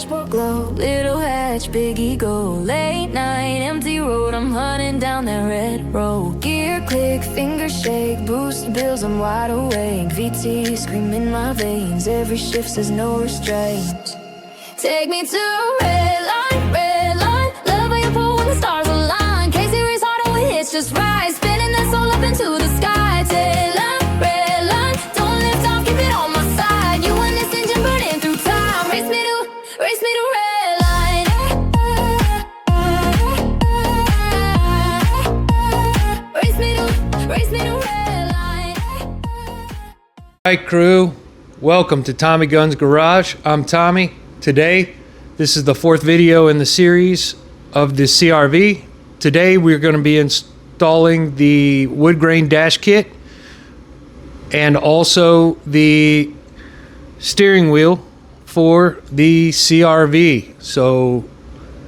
dashboard glow, little hatch, big ego. Late night, empty road, I'm hunting down that red road. Gear click, finger shake, boost bills, I'm wide awake. VT screaming my veins, every shift says no restraint. Take me to a red line, love how you pull when the stars align. K-Series hard when it hits just right, spinning that soul up into the sky. Tail line, red line, don't lift off, keep it on my side. You and this engine burning through time, race me to red line. Race me to red line. Alright crew, welcome to Tommy Guns Garage. I'm Tommy. Today, this is the fourth video in the series of the CRV. Today we're going to be installing the Woodgrain dash kit and also the steering wheel for the CRV. So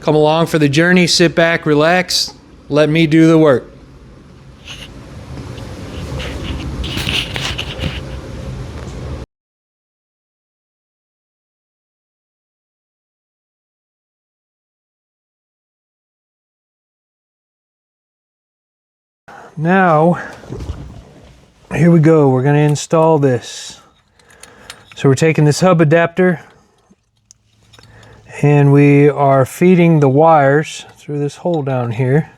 come along for the journey, sit back, relax, let me do the work. Now, here we go. We're going to install this. So we're taking this hub adapter and we are feeding the wires through this hole down here.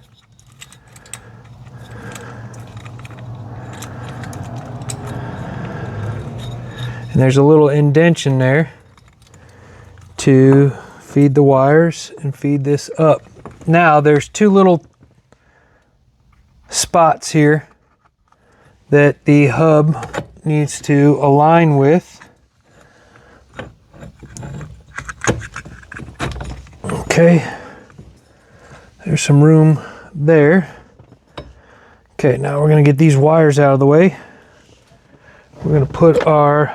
And there's a little indentation there to feed the wires and feed this up. Now there's two little spots here that the hub needs to align with. Okay, there's some room there. Okay, now we're going to get these wires out of the way. We're going to put our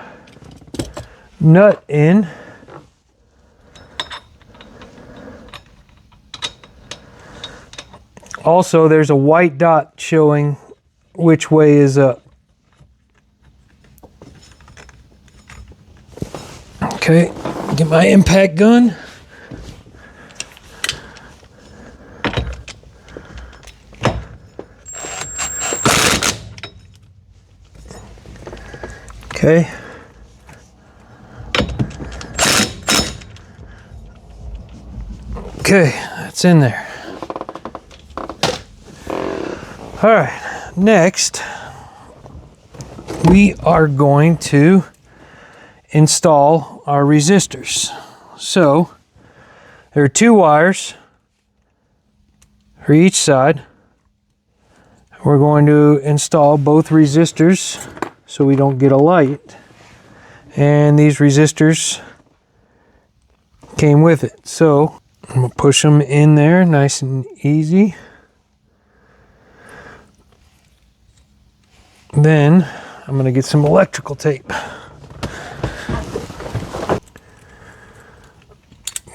nut in. Also, there's a white dot showing which way is up. Okay, get my impact gun. Okay. Okay, that's in there. All right, next we are going to install our resistors. So there are two wires for each side. We're going to install both resistors so we don't get a light. And these resistors came with it. So I'm gonna push them in there nice and easy. Then I'm going to get some electrical tape.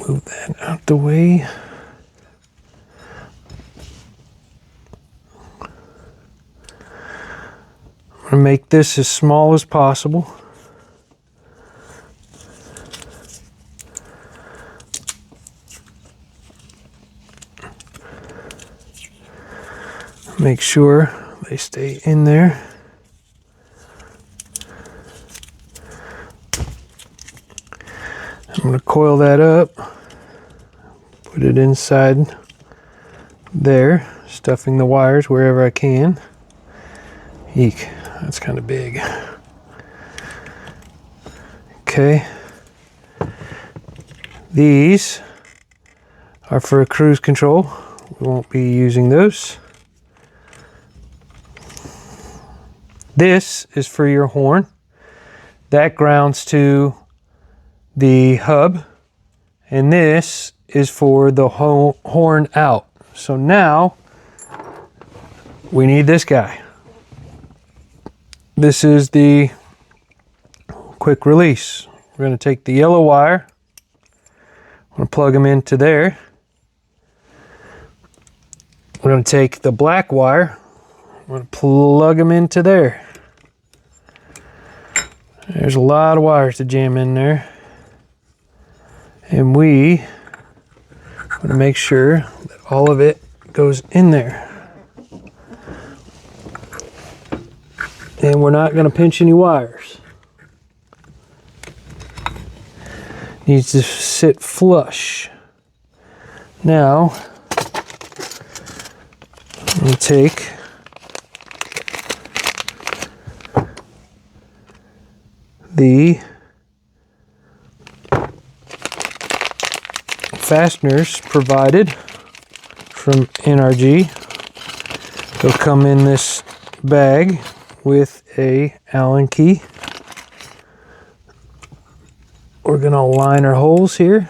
Move that out the way. I'm going to make this as small as possible. Make sure they stay in there. I'm going to coil that up, put it inside there, stuffing the wires wherever I can. Eek, that's kind of big. Okay. These are for cruise control. We won't be using those. This is for your horn. That grounds to the hub, and this is for the horn out. So now we need this guy. This is the quick release. We're going to take the yellow wire, I'm going to plug them into there. We're going to take the black wire, I'm going to plug them into there. There's a lot of wires to jam in there. And we want to make sure that all of it goes in there. And we're not going to pinch any wires. Needs to sit flush. Now, we'll take the fasteners provided from NRG. They'll come in this bag with a Allen key. We're going to line our holes here.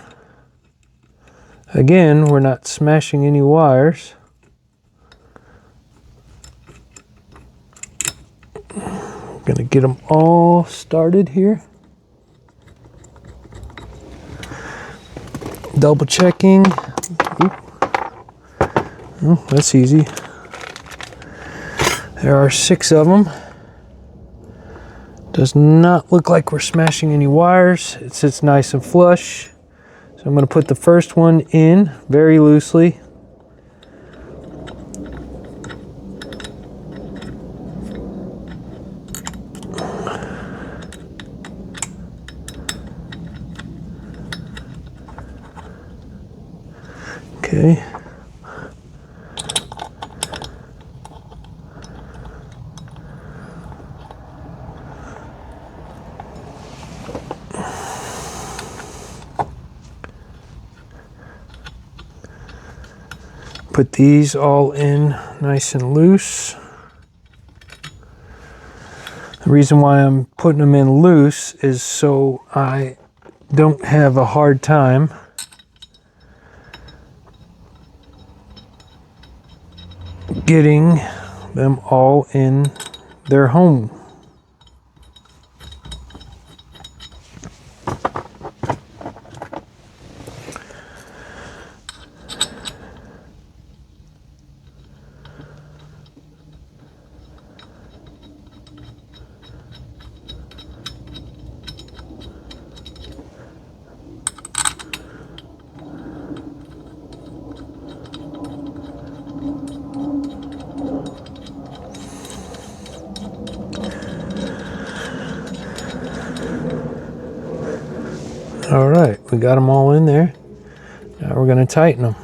Again, we're not smashing any wires. I'm going to get them all started here. Double checking. Oh, that's easy. There are 6 of them. Does not look like we're smashing any wires. It sits nice and flush. So I'm going to put the first one in very loosely. Okay. Put these all in nice and loose. The reason why I'm putting them in loose is so I don't have a hard time getting them all in their home. All right, we got them all in there. Now we're going to tighten them.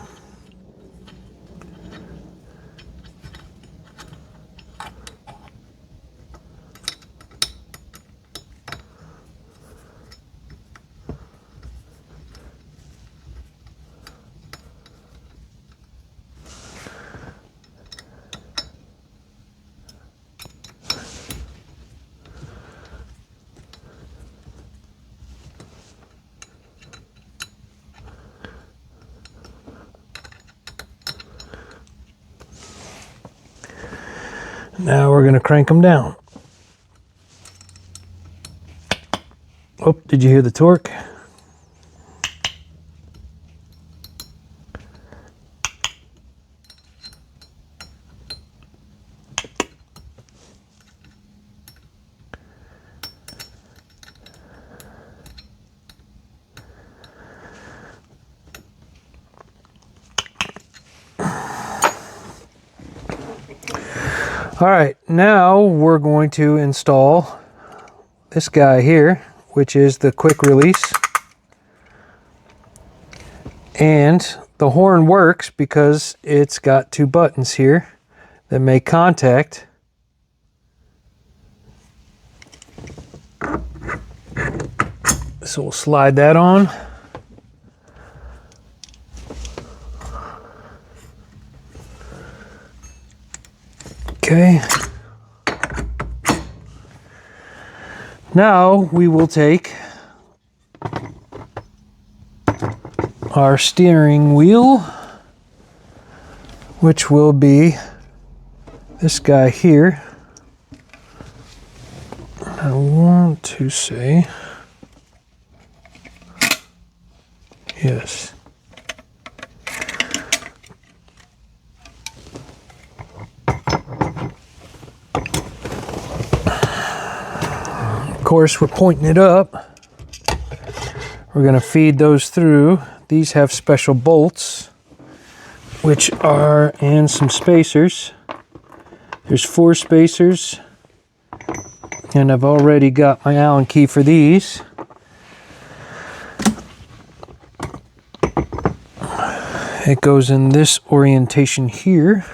Now we're going to crank them down. Oh, did you hear the torque? All right, now we're going to install this guy here, which is the quick release. And the horn works because it's got 2 buttons here that make contact. So we'll slide that on. Okay. Now we will take our steering wheel, which will be this guy here. I want to say, yes. Of course, we're pointing it up. We're going to feed those through. These have special bolts, which are, and some spacers. There's 4 spacers, and I've already got my Allen key for these. It goes in this orientation here.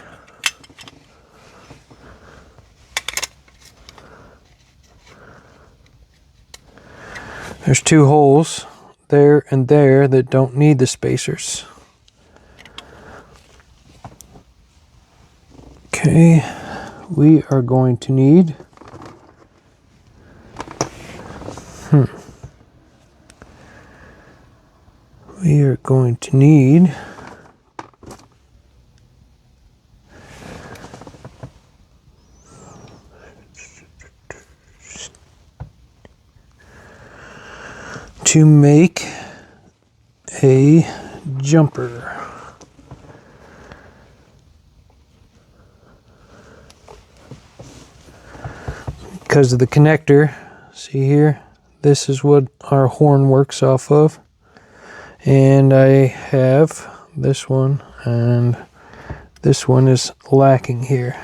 There's 2 holes there and there that don't need the spacers. Okay, we are going to need we are going to need to make a jumper. Because of the connector, see here, this is what our horn works off of. And I have this one, and this one is lacking here.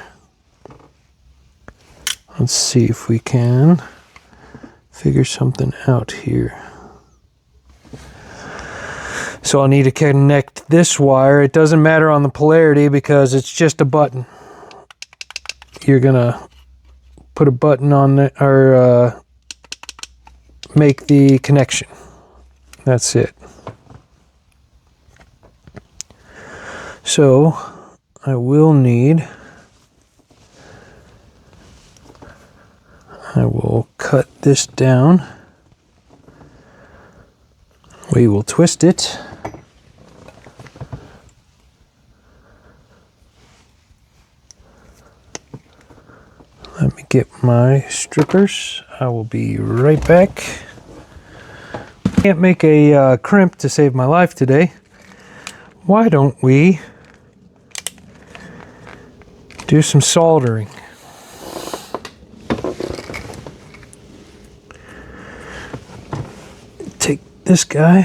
Let's see if we can figure something out here. So I'll need to connect this wire. It doesn't matter on the polarity because it's just a button. You're gonna put a button on it, or make the connection. That's it. So I will cut this down. We will twist it. Let me get my strippers. I will be right back. Can't make a crimp to save my life today. Why don't we do some soldering? Take this guy,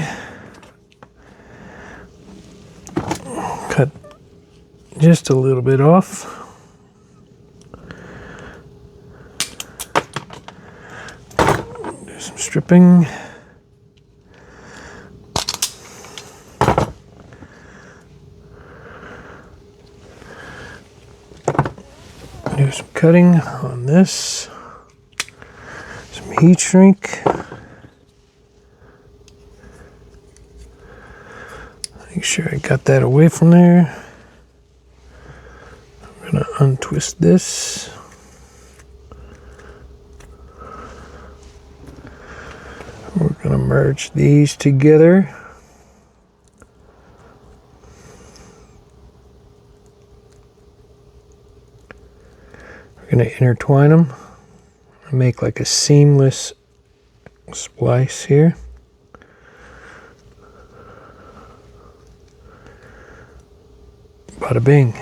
cut just a little bit off. Do some stripping. Do some cutting on this, some heat shrink. Make sure I got that away from there. I'm gonna untwist this. We're gonna merge these together. We're going to intertwine them and make like a seamless splice here. Bada bing.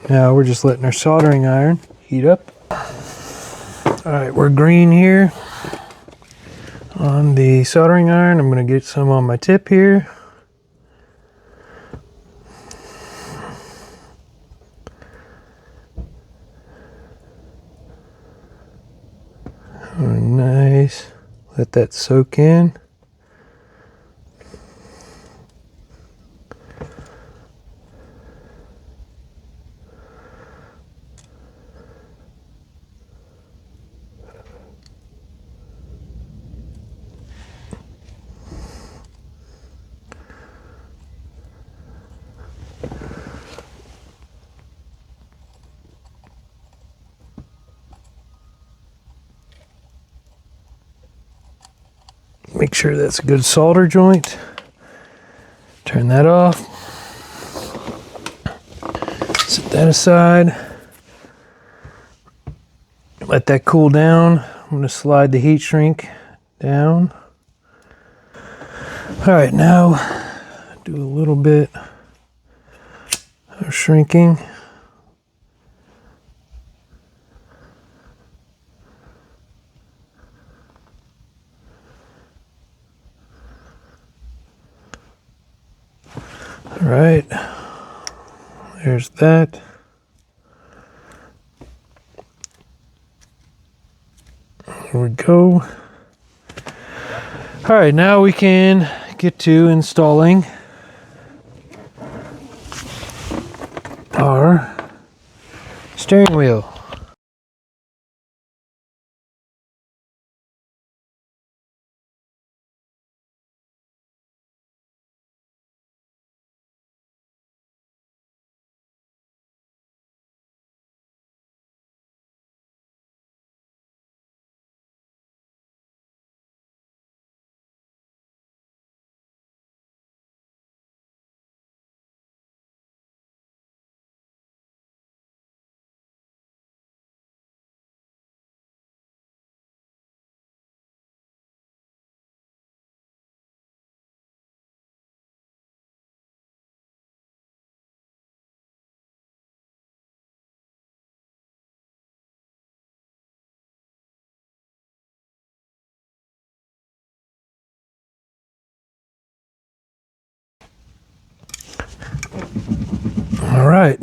Now we're just letting our soldering iron heat up. Alright, we're green here on the soldering iron. I'm going to get some on my tip here. Oh, nice. Let that soak in. Make sure that's a good solder joint. Turn that off. Set that aside. Let that cool down. I'm going to slide the heat shrink down. All right, now do a little bit of shrinking. Right, there's that. Here we go. All right, now we can get to installing our steering wheel. All right,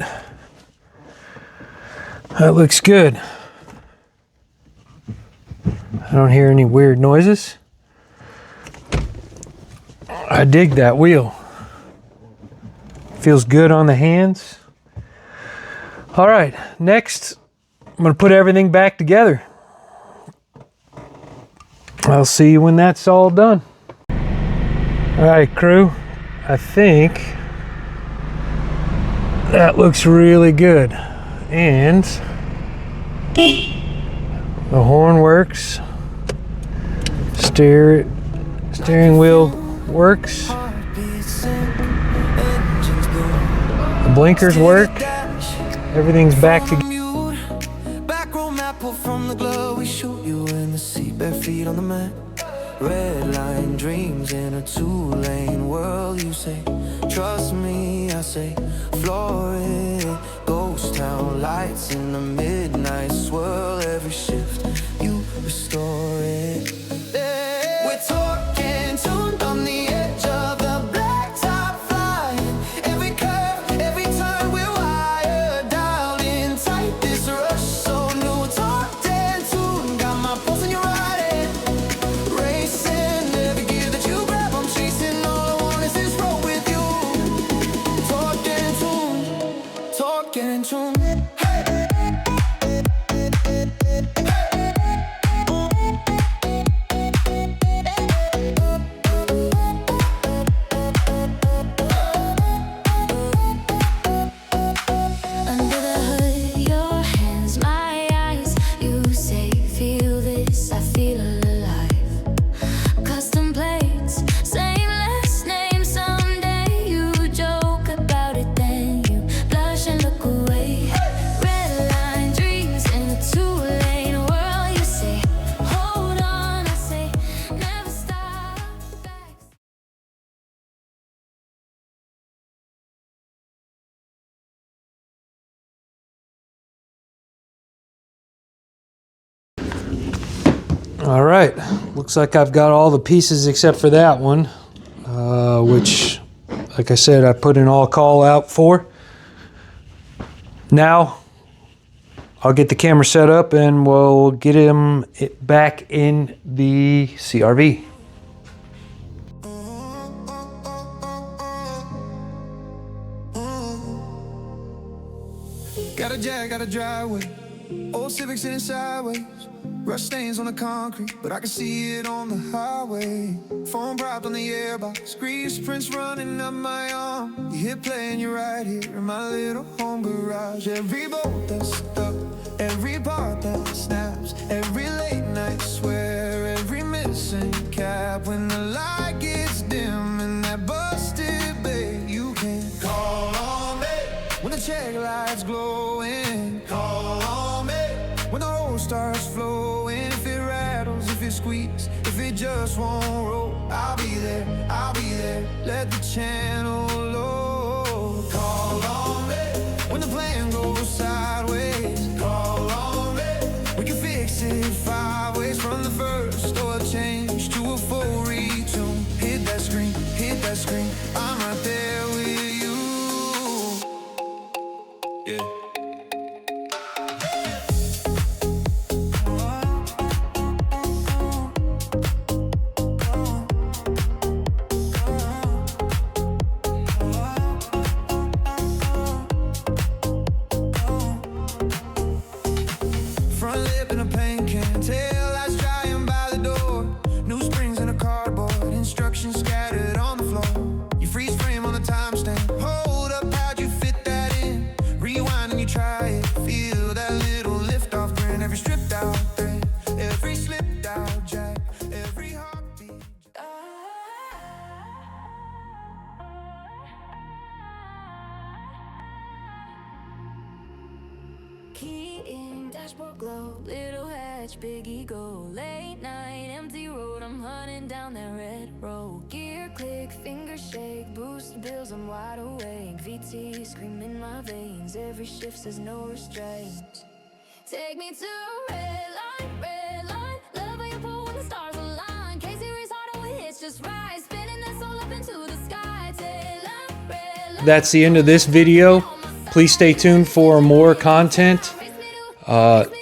that looks good. I don't hear any weird noises. I dig that wheel. Feels good on the hands. All right, next I'm gonna put everything back together. I'll see you when that's all done. All right, crew, I think that looks really good. And the horn works. Steering wheel works. The blinkers work. Everything's back together. Back row map pulled from the glove. We shoot you in the seat, bare feet on the mat. Red line dreams in a two-lane world. You say, trust me, I say, floor it. Ghost town lights in the midnight swirl. Every shift, you restore it. We're talking tuned on the edge of the blacktop flying. Every curve, every turn, we're wired, dialed in tight. This rush so new, talked and tuned. Got my pulse in your right hand. Racing, every gear that you grab, I'm chasing. All I want is this road with you. Talking tuned. Under the hood, your hands, my eyes. You say, feel this, I feel alive. Custom plates, same last name. Someday you joke about it, then you blush and look away. Red line dreams in a two-lane world. You say, hold on, I say, never stop. All right, looks like I've got all the pieces except for that one, which, like I said, I put an all call out for. Now, I'll get the camera set up and we'll get him back in the CRV. Got a jag, got a driveway. Old Civic sitting sideways. Rust stains on the concrete, but I can see it on the highway. Phone propped on the airbox, grease prints running up my arm. You hit play and you're right here in my little home garage. Every bolt that's stuck, every part that snaps, every late night swear, every missing cap. When the light gets dim in that busted bay, you can call on me. When the check lights glowing, call on me. When the road starts flowing, if it rattles, if it squeaks, if it just won't roll, I'll be there, let the channel load. Call on me. When the plan goes sideways, call on me. We can fix it 5 ways, from the first or change to a full retune. Hit that screen, I'm right there with you. Front lip in a paint can, tail lights drying by the door. New springs in a cardboard, instructions scattered on the floor. You freeze frame on the timestamp. Hold up, how'd you fit that in? Rewind and you try it. Feel that little lift off grin. Every stripped out thread, every slipped out jack, every heartbeat. Key in, dashboard glow, little hatch, big ego. Late night, empty road, I'm hunting down that red road. Gear click, finger shake, boost bills, I'm wide awake. VT screaming my veins, every shift says no restraint. Take me to a red line, love how you pull when the stars align. K-Series auto hits just right, spinning that soul up into the sky. Tail lamp, red line. That's the end of this video. Please stay tuned for more content.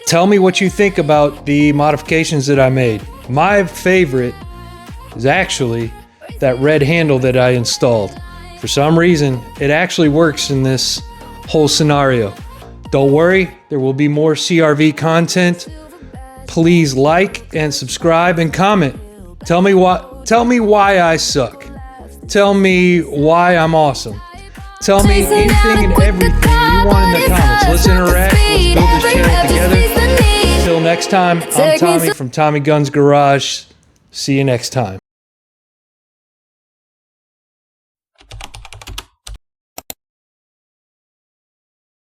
Tell me what you think about the modifications that I made. My favorite is actually that red handle that I installed. For some reason, it actually works in this whole scenario. Don't worry, there will be more CRV content. Please like and subscribe and comment. Tell me why I suck. Tell me why I'm awesome. Tell me anything and everything you want in the comments. Let's interact. Let's build this channel together. Until next time, I'm Tommy from Tommy Guns Garage. See you next time.